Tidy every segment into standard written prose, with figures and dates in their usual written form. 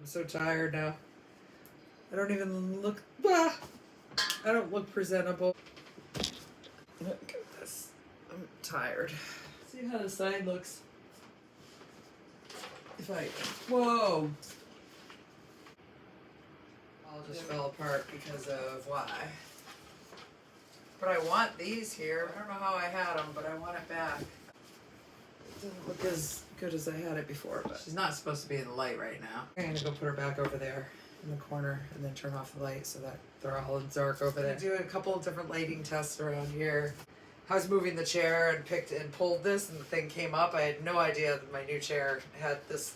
so tired now. I don't even look, I don't look presentable. Look at this. I'm tired. See how the side looks. If I, whoa. All just fell apart because of why. But I want these here. I don't know how I had them, but I want it back. It doesn't look as good as I had it before, but she's not supposed to be in the light right now. I'm gonna go put her back over there in the corner and then turn off the light so that they're all in dark over there. I'm doing a couple of different lighting tests around here. I was moving the chair and picked and pulled this and the thing came up. I had no idea that my new chair had this,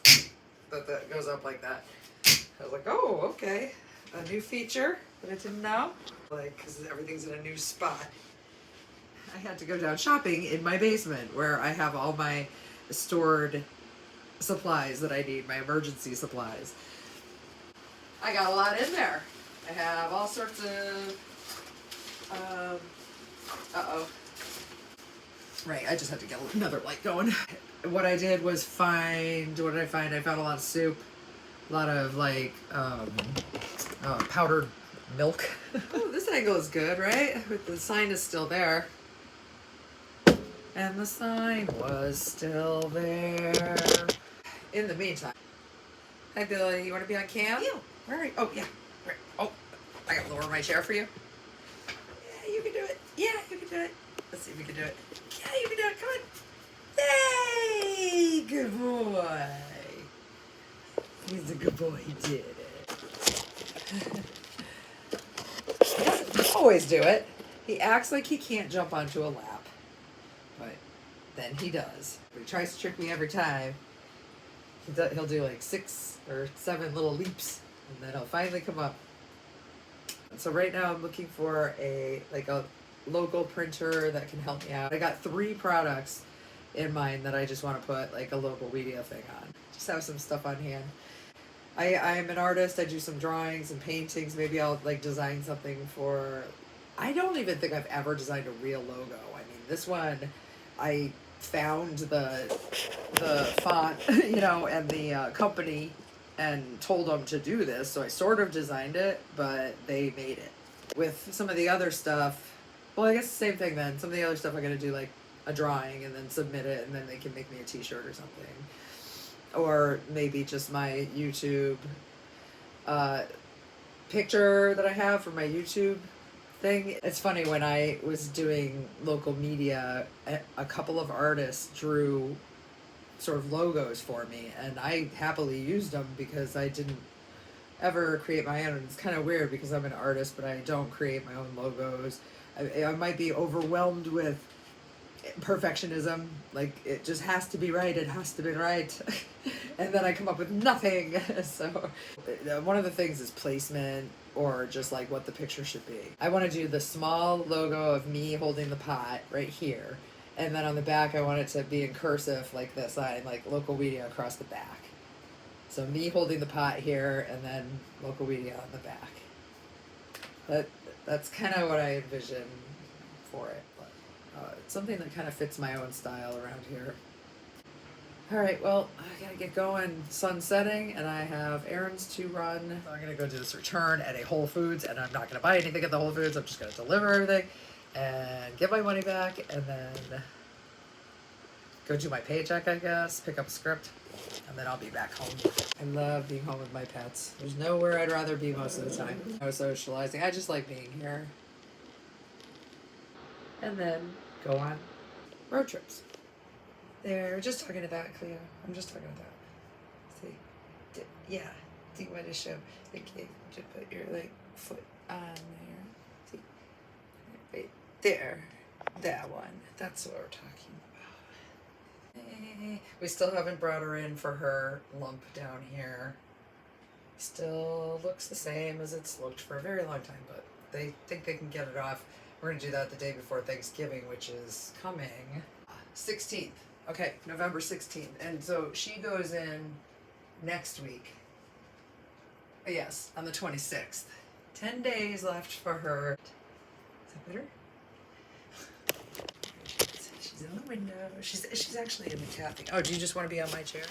that goes up like that. I was like, oh, okay. A new feature that I didn't know. Like, because everything's in a new spot. I had to go down shopping in my basement where I have all my stored supplies that I need, my emergency supplies. I got a lot in there. I have all sorts of, Right, I just had to get another light going. What I did was find, what did I find? I found a lot of soup, a lot of like powdered milk. Oh, this angle is good, right? The sign is still there. And the sign was still there. In the meantime. Hi, Billy. You want to be on cam? You. Where are you? Oh, yeah. Right. Oh, I got to lower my chair for you. Yeah, you can do it. Yeah, you can do it. Let's see if we can do it. Yeah, you can do it. Come on. Hey, good boy. He's a good boy. He did it. He doesn't always do it. He acts like he can't jump onto a lap. But then he does. He tries to trick me every time. He'll do like 6 or 7 little leaps, and then he'll finally come up. So right now I'm looking for a local printer that can help me out. I got 3 products in mind that I just want to put like a local Weedia thing on. Just have some stuff on hand. I'm an artist. I do some drawings and paintings. Maybe I'll like design something for. I don't even think I've ever designed a real logo. I mean, this one, I found the font, you know, and the company, and told them to do this. So I sort of designed it, but they made it. With some of the other stuff, well, I guess the same thing then. Some of the other stuff I gotta do like a drawing and then submit it, and then they can make me a t-shirt or something. Or maybe just my YouTube picture that I have for my YouTube thing. It's funny, when I was doing Locale Mediea, a couple of artists drew sort of logos for me, and I happily used them because I didn't ever create my own. It's kind of weird because I'm an artist, but I don't create my own logos. I might be overwhelmed with perfectionism, like it just has to be right, it has to be right. And then I come up with nothing. So one of the things is placement, or just like what the picture should be. I want to do the small logo of me holding the pot right here, and then on the back I want it to be in cursive like this sign, like Locale Mediea across the back. So me holding the pot here, and then Locale Mediea on the back. That's kind of what I envision for it. It's something that kind of fits my own style around here. Alright, well, I gotta get going. Sun's setting, and I have errands to run. So I'm gonna go do this return at a Whole Foods, and I'm not gonna buy anything at the Whole Foods. I'm just gonna deliver everything and get my money back, and then go do my paycheck, I guess, pick up a script, and then I'll be back home. I love being home with my pets. There's nowhere I'd rather be most of the time. No socializing. I just like being here. And then go on road trips. They're just talking about Cleo. I'm just talking about. See, yeah. Do you want to show? Okay, just put your like foot on there. See, right there. That one. That's what we're talking about. We still haven't brought her in for her lump down here. Still looks the same as it's looked for a very long time, but they think they can get it off. We're going to do that the day before Thanksgiving, which is coming 16th. Okay, November 16th. And so she goes in next week. Yes, on the 26th. 10 days left for her. Is that better? She's in the window. She's actually in the cat thing. Oh, do you just want to be on my chair?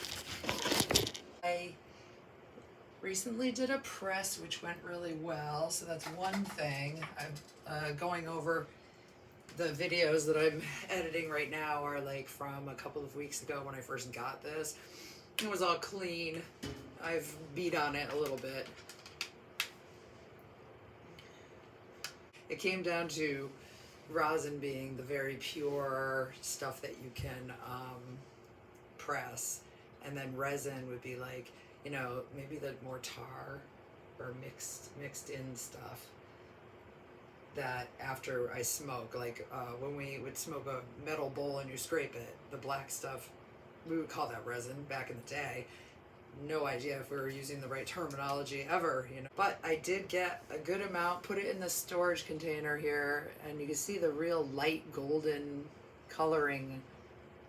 Recently did a press which went really well, so that's one thing. I'm going over the videos that I'm editing right now are like from a couple of weeks ago when I first got this. It was all clean. I've beat on it a little bit. It came down to rosin being the very pure stuff that you can press, and then resin would be like, you know, maybe the more tar or mixed in stuff that after I smoke, like when we would smoke a metal bowl and you scrape it, the black stuff, we would call that resin back in the day. No idea if we were using the right terminology ever, you know. But I did get a good amount, put it in the storage container here, and you can see the real light golden coloring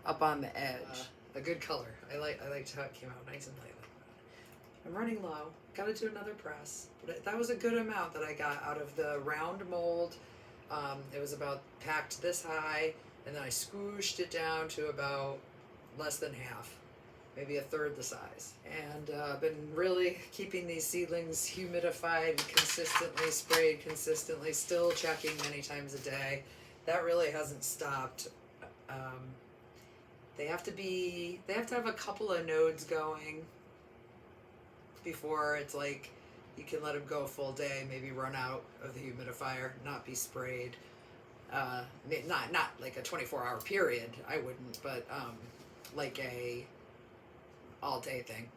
up on the edge. A good color. I liked how it came out nice and light. I'm running low. Gotta do another press. But that was a good amount that I got out of the round mold. It was about packed this high, and then I squished it down to about less than half, maybe a third the size. And been really keeping these seedlings humidified, consistently sprayed, consistently, still checking many times a day. That really hasn't stopped. They have to have a couple of nodes going before it's like you can let them go a full day, maybe run out of the humidifier, not be sprayed. Not like a 24-hour period, I wouldn't, but like a all day thing.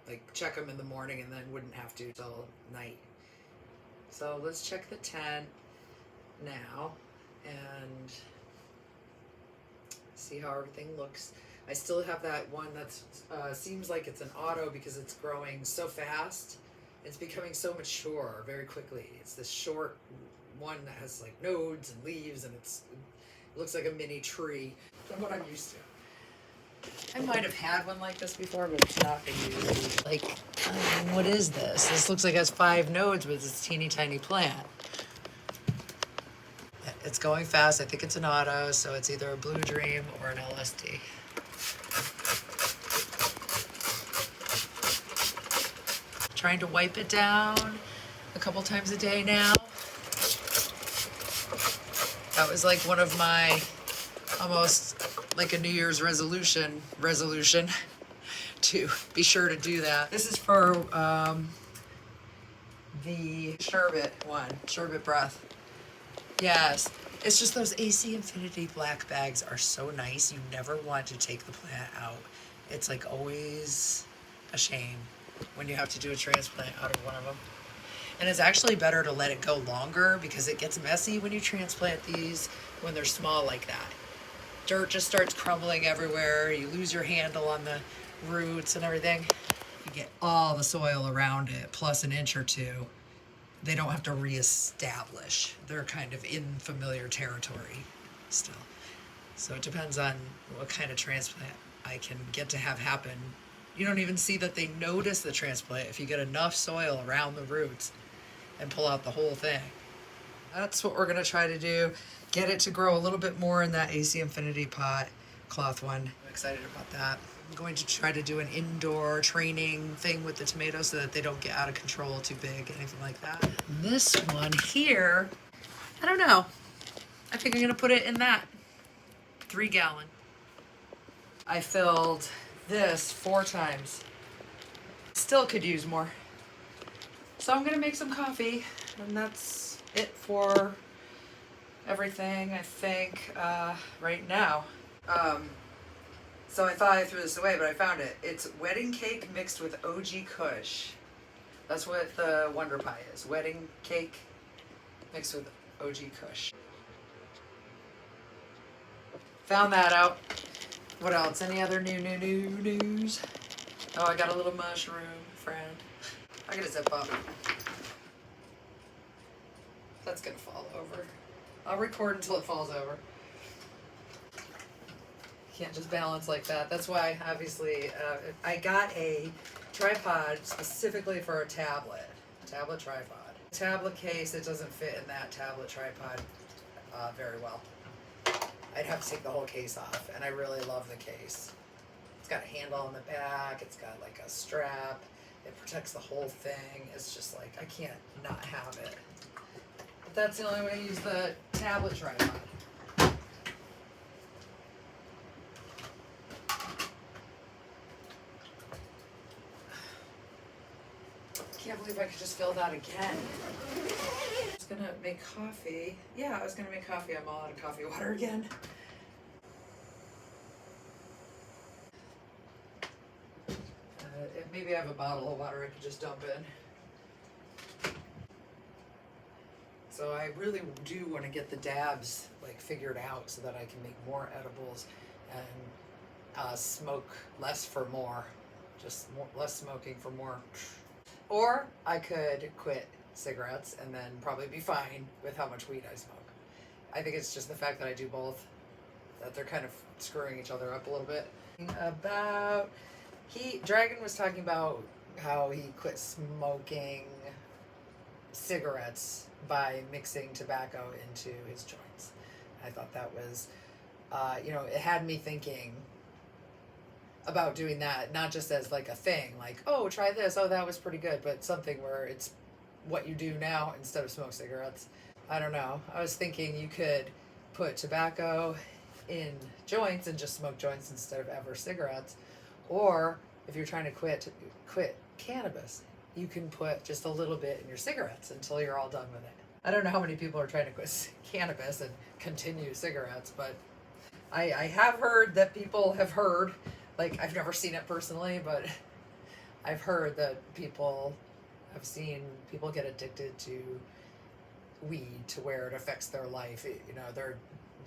Like check them in the morning and then wouldn't have to till night. So let's check the tent now and see how everything looks. I still have that one that's seems like it's an auto because it's growing so fast. It's becoming so mature very quickly. It's this short one that has like nodes and leaves, and it looks like a mini tree from what I'm used to. I might have had one like this before, but it's not been used. Like, what is this? This looks like it has 5 nodes with this teeny tiny plant. It's going fast. I think it's an auto, so it's either a Blue Dream or an LSD. Trying to wipe it down a couple times a day now. That was like one of my almost like a New Year's resolution to be sure to do that. This is for the sherbet one, sherbet breath. Yes, it's just those AC Infinity black bags are so nice. You never want to take the plant out. It's like always a shame when you have to do a transplant out of one of them. And it's actually better to let it go longer because it gets messy when you transplant these when they're small like that. Dirt just starts crumbling everywhere. You lose your handle on the roots and everything. You get all the soil around it, plus an inch or two. They don't have to reestablish. They're kind of in familiar territory still. So it depends on what kind of transplant I can get to have happen. You don't even see that they notice the transplant if you get enough soil around the roots and pull out the whole thing. That's what we're gonna try to do. Get it to grow a little bit more in that AC Infinity pot cloth one. I'm excited about that. I'm going to try to do an indoor training thing with the tomatoes so that they don't get out of control, too big, anything like that. This one here, I don't know. I think I'm gonna put it in that 3-gallon. I filled this 4 times. Still could use more. So I'm gonna make some coffee, and that's it for everything, I think, right now. So I thought I threw this away, but I found it. It's wedding cake mixed with OG Kush. That's what the Wonder Pie is. Wedding cake mixed with OG Kush. Found that out. What else? Any other new news? Oh, I got a little mushroom friend. I gotta zip up. That's gonna fall over. I'll record until it falls over. Can't just balance like that. That's why, obviously, I got a tripod specifically for a tablet tripod. Tablet case, it doesn't fit in that tablet tripod very well. I'd have to take the whole case off, and I really love the case. It's got a handle on the back, it's got like a strap, It protects the whole thing. It's just like, I can't not have it. But that's the only way to use the tablet tripod. Can't believe I could just fill that again. I was gonna make coffee. Yeah, I was gonna make coffee. I'm all out of coffee water again. Maybe I have a bottle of water I could just dump in. So I really do want to get the dabs like figured out so that I can make more edibles and smoke less for more. Just more, less smoking for more. Or I could quit cigarettes and then probably be fine with how much weed I smoke. I think it's just the fact that I do both, that they're kind of screwing each other up a little bit. Dragon was talking about how he quit smoking cigarettes by mixing tobacco into his joints. I thought that was, it had me thinking about doing that, not just as like a thing, like, oh, try this, oh, that was pretty good, but something where it's what you do now instead of smoke cigarettes. I don't know. I was thinking you could put tobacco in joints and just smoke joints instead of ever cigarettes. Or if you're trying to quit cannabis, you can put just a little bit in your cigarettes until you're all done with it. I don't know how many people are trying to quit cannabis and continue cigarettes, but I have heard that people have heard, like, I've never seen it personally, but I've heard that I've seen people get addicted to weed to where it affects their life.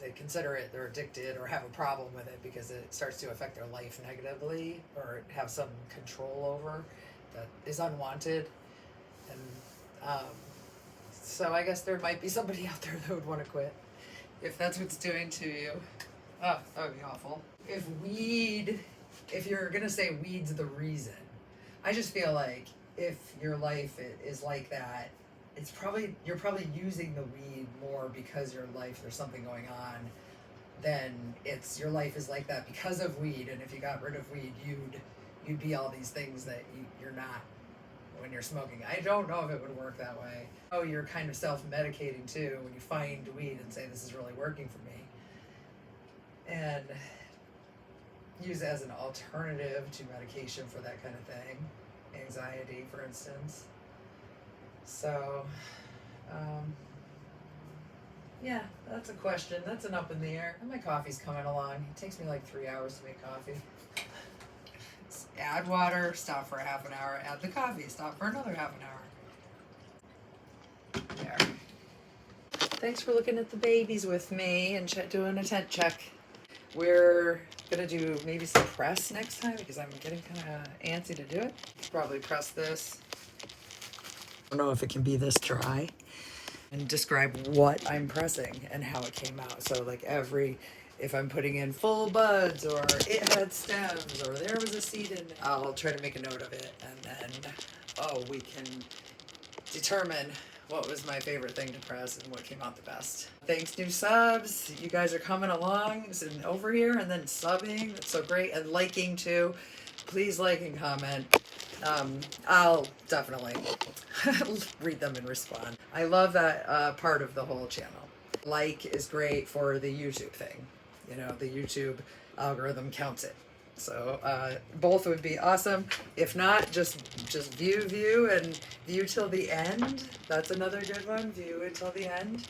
They consider it, they're addicted or have a problem with it because it starts to affect their life negatively or have some control over that is unwanted. And so I guess there might be somebody out there that would want to quit if that's what's doing to you. Oh, that would be awful. If you're gonna say weed's the reason, I just feel like if your life is like that, you're probably using the weed more because there's something going on, than your life is like that because of weed. And if you got rid of weed, you'd be all these things that you're not when you're smoking. I don't know if it would work that way. Oh, you're kind of self-medicating too when you find weed and say this is really working for me, and use it as an alternative to medication for that kind of thing, anxiety, for instance. So, yeah, that's a question. That's an up in the air. And my coffee's coming along. It takes me like 3 hours to make coffee. Add water, stop for a half an hour, add the coffee, stop for another half an hour. There. Thanks for looking at the babies with me and doing a tent check. We're gonna do maybe some press next time because I'm getting kind of antsy to do it. Probably press this. I don't know if it can be this dry, and describe what I'm pressing and how it came out. So like if I'm putting in full buds or it had stems or there was a seed in it, I'll try to make a note of it, and then we can determine what was my favorite thing to press and what came out the best. Thanks, new subs. You guys are coming along and over here and then subbing. That's so great. And liking too. Please like and comment. I'll definitely read them and respond. I love that part of the whole channel. Like is great for the YouTube thing. The YouTube algorithm counts it. So both would be awesome. If not, just view and view till the end. That's another good one. View until the end.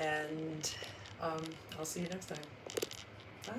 And I'll see you next time. Bye.